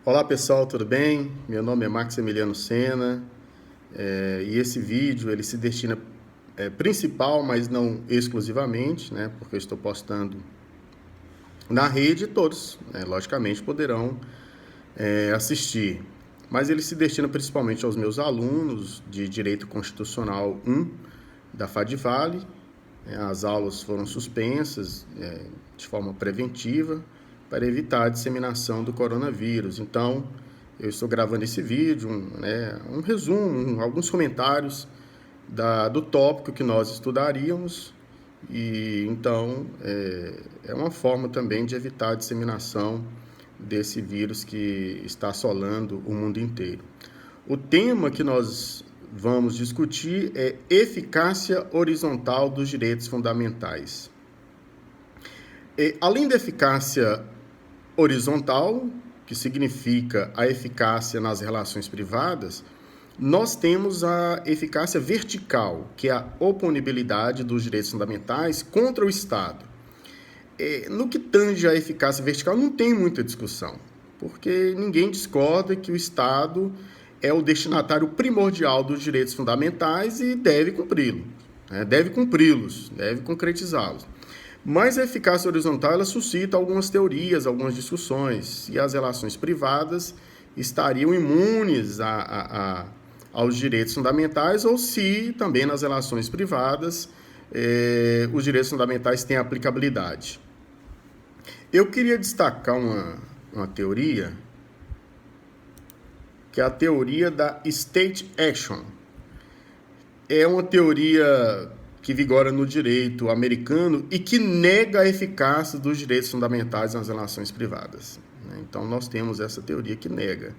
Olá pessoal, tudo bem? Meu nome é Marcos Emiliano Sena e esse vídeo ele se destina principal, mas não exclusivamente, né? Porque eu estou postando na rede e todos, né, logicamente, poderão assistir. Mas ele se destina principalmente aos meus alunos de Direito Constitucional 1 da FAD-Vale. As aulas foram suspensas de forma preventiva para evitar a disseminação do coronavírus. Então, eu estou gravando esse vídeo, um resumo, alguns comentários do tópico que nós estudaríamos. E então, é uma forma também de evitar a disseminação desse vírus que está assolando o mundo inteiro. O tema que nós vamos discutir é eficácia horizontal dos direitos fundamentais. Além da eficácia horizontal, que significa a eficácia nas relações privadas, nós temos a eficácia vertical, que é a oponibilidade dos direitos fundamentais contra o Estado. No que tange a eficácia vertical, não tem muita discussão, porque ninguém discorda que o Estado é o destinatário primordial dos direitos fundamentais e deve cumpri-los, deve concretizá-los. Mas a eficácia horizontal ela suscita algumas teorias, algumas discussões, se as relações privadas estariam imunes aos direitos fundamentais ou se também nas relações privadas os direitos fundamentais têm aplicabilidade. Eu queria destacar uma teoria, que é a teoria da State Action. É uma teoria que vigora no direito americano e que nega a eficácia dos direitos fundamentais nas relações privadas. Então, nós temos essa teoria que nega.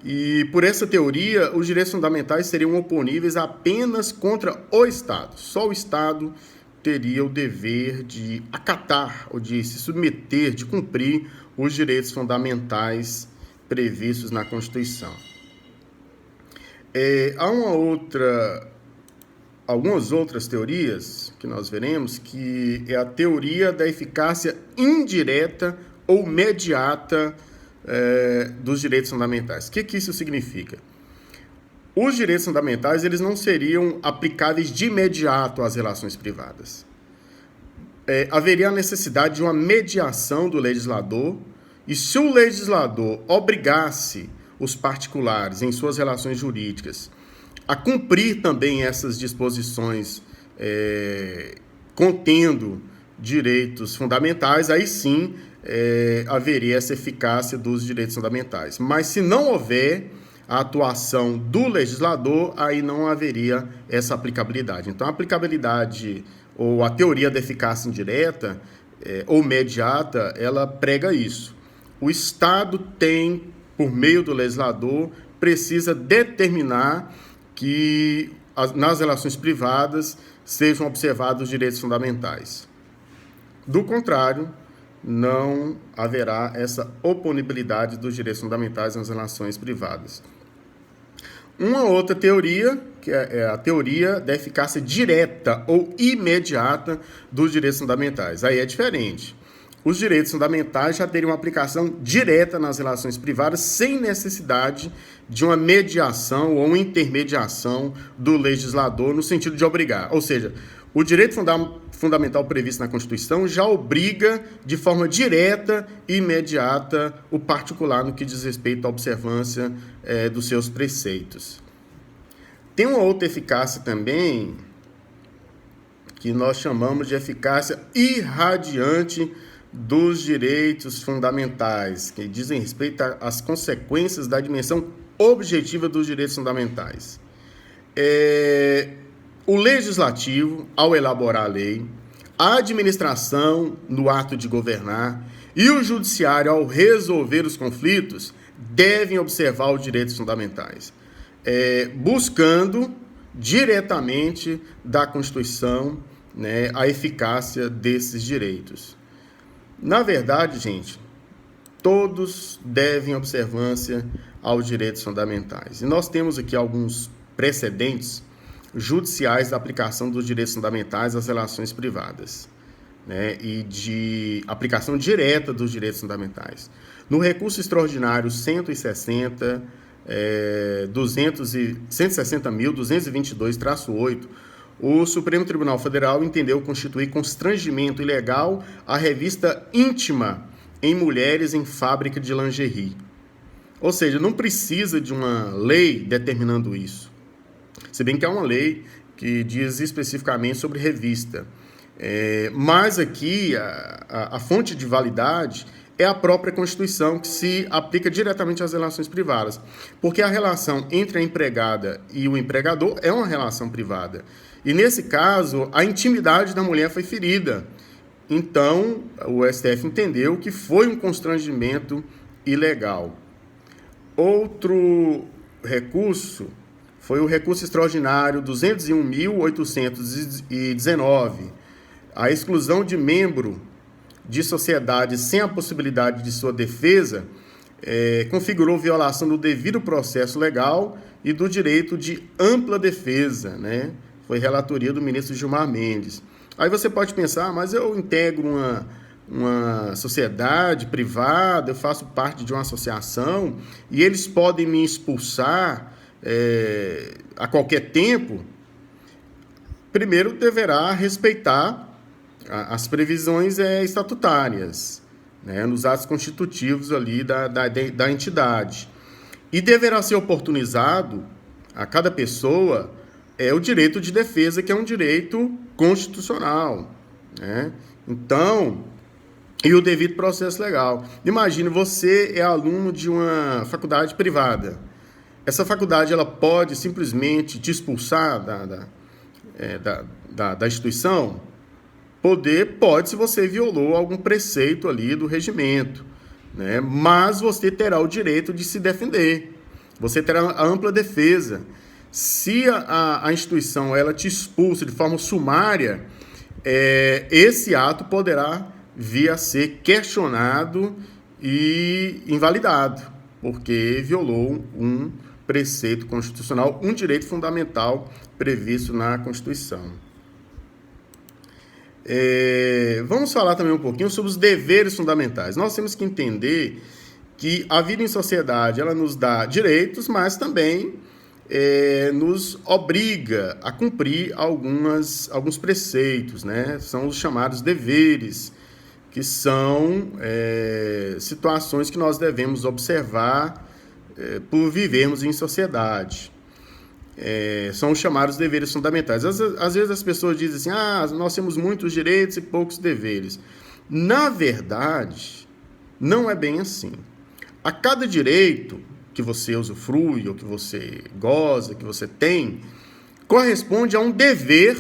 E, por essa teoria, os direitos fundamentais seriam oponíveis apenas contra o Estado. Só o Estado teria o dever de acatar ou de se submeter, de cumprir os direitos fundamentais previstos na Constituição. Há algumas outras teorias que nós veremos, que é a teoria da eficácia indireta ou mediata dos direitos fundamentais. O que isso significa? Os direitos fundamentais eles não seriam aplicáveis de imediato às relações privadas. Haveria a necessidade de uma mediação do legislador. E se o legislador obrigasse os particulares em suas relações jurídicas a cumprir também essas disposições contendo direitos fundamentais, aí sim haveria essa eficácia dos direitos fundamentais. Mas se não houver a atuação do legislador, aí não haveria essa aplicabilidade. Então, a aplicabilidade ou a teoria da eficácia indireta ou mediata, ela prega isso. O Estado tem, por meio do legislador, precisa determinar que nas relações privadas sejam observados os direitos fundamentais. Do contrário, não haverá essa oponibilidade dos direitos fundamentais nas relações privadas. Uma outra teoria, que é a teoria da eficácia direta ou imediata dos direitos fundamentais. Aí é diferente. Os direitos fundamentais já teriam uma aplicação direta nas relações privadas, sem necessidade de uma mediação ou intermediação do legislador no sentido de obrigar. Ou seja, o direito fundamental previsto na Constituição já obriga de forma direta e imediata o particular no que diz respeito à observância dos seus preceitos. Tem uma outra eficácia também, que nós chamamos de eficácia irradiante dos direitos fundamentais, que dizem respeito às consequências da dimensão objetiva dos direitos fundamentais. O legislativo, ao elaborar a lei, a administração, no ato de governar, e o judiciário, ao resolver os conflitos, devem observar os direitos fundamentais, buscando diretamente da Constituição, a eficácia desses direitos. Na verdade, gente, todos devem observância aos direitos fundamentais. E nós temos aqui alguns precedentes judiciais da aplicação dos direitos fundamentais às relações privadas. né, e de aplicação direta dos direitos fundamentais. No recurso extraordinário 160.222-8, o Supremo Tribunal Federal entendeu constituir constrangimento ilegal a revista íntima em mulheres em fábrica de lingerie. Ou seja, não precisa de uma lei determinando isso. Se bem que é uma lei que diz especificamente sobre revista. Mas aqui a fonte de validade é a própria Constituição, que se aplica diretamente às relações privadas. Porque a relação entre a empregada e o empregador é uma relação privada. E, nesse caso, a intimidade da mulher foi ferida. Então, o STF entendeu que foi um constrangimento ilegal. Outro recurso foi o recurso extraordinário 201.819, a exclusão de membro de sociedade sem a possibilidade de sua defesa, configurou violação do devido processo legal e do direito de ampla defesa, né? Foi relatoria do ministro Gilmar Mendes. Aí você pode pensar, mas eu integro uma sociedade privada, eu faço parte de uma associação e eles podem me expulsar a qualquer tempo. Primeiro, deverá respeitar as previsões estatutárias, né, nos atos constitutivos ali da entidade. E deverá ser oportunizado a cada pessoa o direito de defesa, que é um direito constitucional, né? Então, e o devido processo legal. Imagine, você é aluno de uma faculdade privada. Essa faculdade ela pode simplesmente te expulsar da instituição? Pode, se você violou algum preceito ali do regimento, né? Mas você terá o direito de se defender. Você terá a ampla defesa. Se a instituição ela te expulsa de forma sumária, esse ato poderá vir a ser questionado e invalidado, porque violou um preceito constitucional, um direito fundamental previsto na Constituição. Vamos falar também um pouquinho sobre os deveres fundamentais. Nós temos que entender que a vida em sociedade ela nos dá direitos, mas também nos obriga a cumprir alguns preceitos, né? São os chamados deveres, que são situações que nós devemos observar por vivermos em sociedade. São os chamados deveres fundamentais. Às vezes as pessoas dizem assim, nós temos muitos direitos e poucos deveres. Na verdade, não é bem assim. A cada direito que você usufrui, ou que você goza, que você tem, corresponde a um dever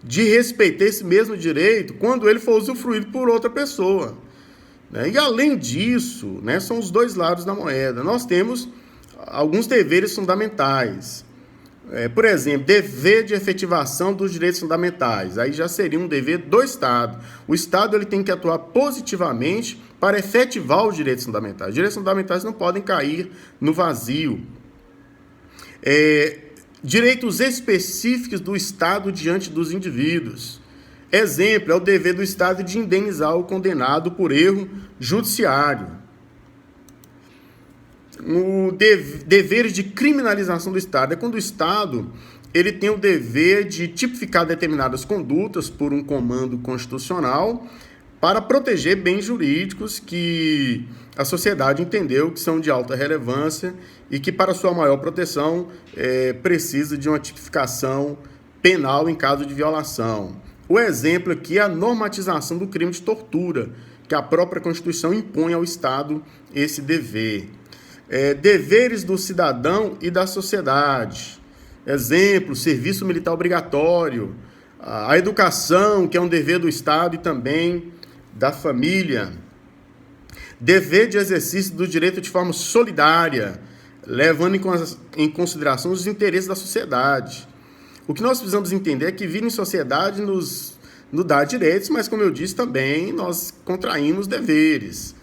de respeitar esse mesmo direito quando ele for usufruído por outra pessoa, né? E além disso, né, são os dois lados da moeda. Nós temos alguns deveres fundamentais. Por exemplo, dever de efetivação dos direitos fundamentais. Aí já seria um dever do Estado. O Estado ele tem que atuar positivamente para efetivar os direitos fundamentais. Os direitos fundamentais não podem cair no vazio. Direitos específicos do Estado diante dos indivíduos. Exemplo, é o dever do Estado de indenizar o condenado por erro judiciário. O deveres de criminalização do Estado é quando o Estado ele tem o dever de tipificar determinadas condutas por um comando constitucional para proteger bens jurídicos que a sociedade entendeu que são de alta relevância e que, para sua maior proteção, precisa de uma tipificação penal em caso de violação. O exemplo aqui é a normatização do crime de tortura, que a própria Constituição impõe ao Estado esse dever. Deveres do cidadão e da sociedade. Exemplo, serviço militar obrigatório, a educação, que é um dever do Estado e também da família. Dever de exercício do direito de forma solidária, levando em consideração os interesses da sociedade. O que nós precisamos entender é que vir em sociedade nos dá direitos, mas, como eu disse, também nós contraímos deveres.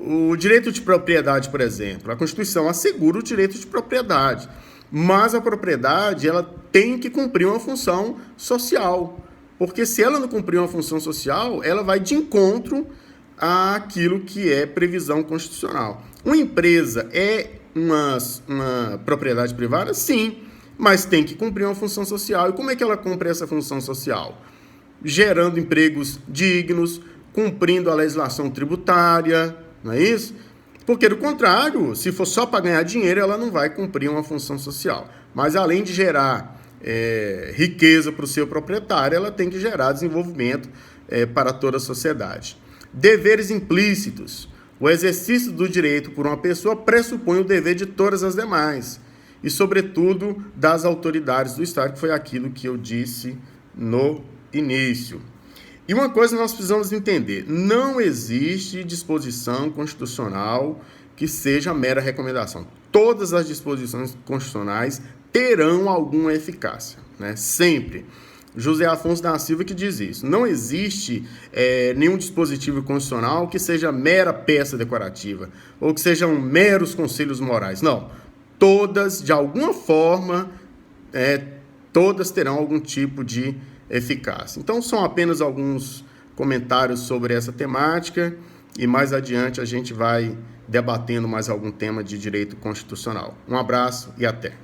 O direito de propriedade, por exemplo, a Constituição assegura o direito de propriedade, mas a propriedade ela tem que cumprir uma função social, Porque se ela não cumprir uma função social, ela vai de encontro àquilo que é previsão constitucional. Uma empresa é uma propriedade privada? Sim, mas tem que cumprir uma função social. E como é que ela cumpre essa função social? Gerando empregos dignos, cumprindo a legislação tributária, não é isso? Porque, do contrário, se for só para ganhar dinheiro, ela não vai cumprir uma função social. Mas, além de gerar riqueza para o seu proprietário, ela tem que gerar desenvolvimento para toda a sociedade. Deveres implícitos. O exercício do direito por uma pessoa pressupõe o dever de todas as demais, e, sobretudo, das autoridades do Estado, que foi aquilo que eu disse no início. E uma coisa nós precisamos entender: não existe disposição constitucional que seja mera recomendação. Todas as disposições constitucionais terão alguma eficácia, né? Sempre. José Afonso da Silva que diz isso. Não existe nenhum dispositivo constitucional que seja mera peça decorativa ou que sejam meros conselhos morais. Não. Todas, de alguma forma, todas terão algum tipo de eficácia. Então, são apenas alguns comentários sobre essa temática e mais adiante a gente vai debatendo mais algum tema de direito constitucional. Um abraço e até.